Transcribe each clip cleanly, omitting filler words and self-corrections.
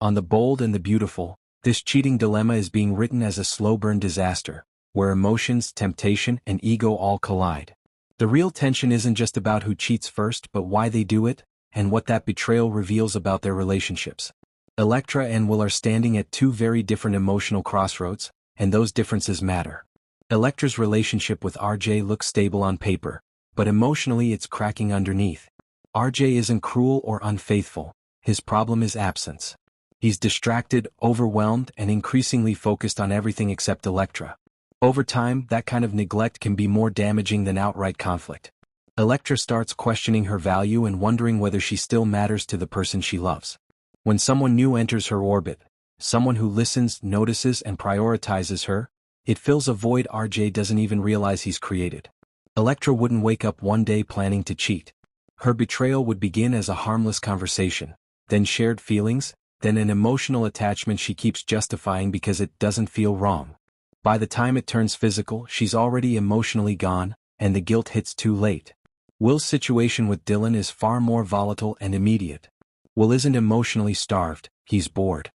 On The Bold and the Beautiful, this cheating dilemma is being written as a slow-burn disaster, where emotions, temptation, and ego all collide. The real tension isn't just about who cheats first but why they do it, and what that betrayal reveals about their relationships. Electra and Will are standing at two very different emotional crossroads, and those differences matter. Electra's relationship with RJ looks stable on paper, but emotionally it's cracking underneath. RJ isn't cruel or unfaithful, his problem is absence. He's distracted, overwhelmed, and increasingly focused on everything except Electra. Over time, that kind of neglect can be more damaging than outright conflict. Electra starts questioning her value and wondering whether she still matters to the person she loves. When someone new enters her orbit, someone who listens, notices, and prioritizes her, it fills a void RJ doesn't even realize he's created. Electra wouldn't wake up one day planning to cheat. Her betrayal would begin as a harmless conversation, then shared feelings, then an emotional attachment she keeps justifying because it doesn't feel wrong. By the time it turns physical, she's already emotionally gone, and the guilt hits too late. Will's situation with Dylan is far more volatile and immediate. Will isn't emotionally starved, he's bored.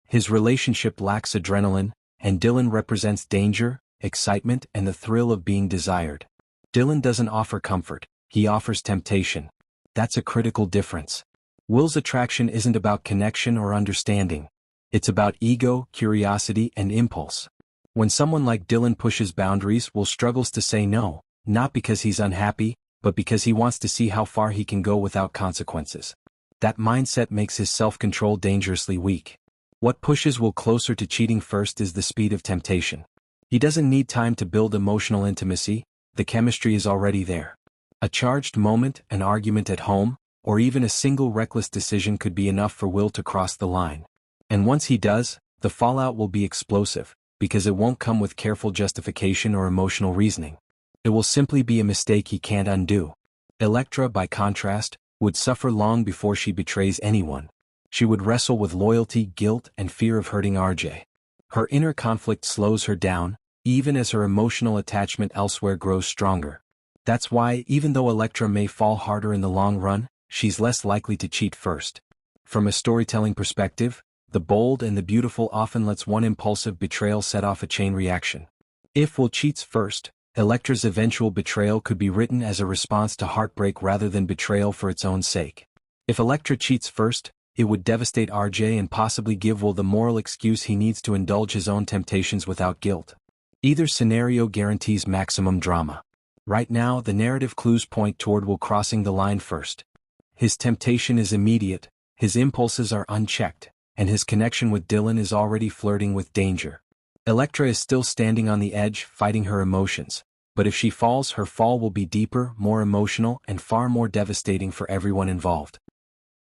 His relationship lacks adrenaline, and Dylan represents danger, excitement, and the thrill of being desired. Dylan doesn't offer comfort, he offers temptation. That's a critical difference. Will's attraction isn't about connection or understanding. It's about ego, curiosity, and impulse. When someone like Dylan pushes boundaries, Will struggles to say no, not because he's unhappy, but because he wants to see how far he can go without consequences. That mindset makes his self-control dangerously weak. What pushes Will closer to cheating first is the speed of temptation. He doesn't need time to build emotional intimacy, the chemistry is already there. A charged moment, an argument at home, or even a single reckless decision could be enough for Will to cross the line. And once he does, the fallout will be explosive, because it won't come with careful justification or emotional reasoning. It will simply be a mistake he can't undo. Electra, by contrast, would suffer long before she betrays anyone. She would wrestle with loyalty, guilt, and fear of hurting RJ. Her inner conflict slows her down, even as her emotional attachment elsewhere grows stronger. That's why, even though Electra may fall harder in the long run, she's less likely to cheat first. From a storytelling perspective, The Bold and the Beautiful often lets one impulsive betrayal set off a chain reaction. If Will cheats first, Electra's eventual betrayal could be written as a response to heartbreak rather than betrayal for its own sake. If Electra cheats first, it would devastate RJ and possibly give Will the moral excuse he needs to indulge his own temptations without guilt. Either scenario guarantees maximum drama. Right now, the narrative clues point toward Will crossing the line first. His temptation is immediate, his impulses are unchecked, and his connection with Dylan is already flirting with danger. Electra is still standing on the edge, fighting her emotions, but if she falls, her fall will be deeper, more emotional, and far more devastating for everyone involved.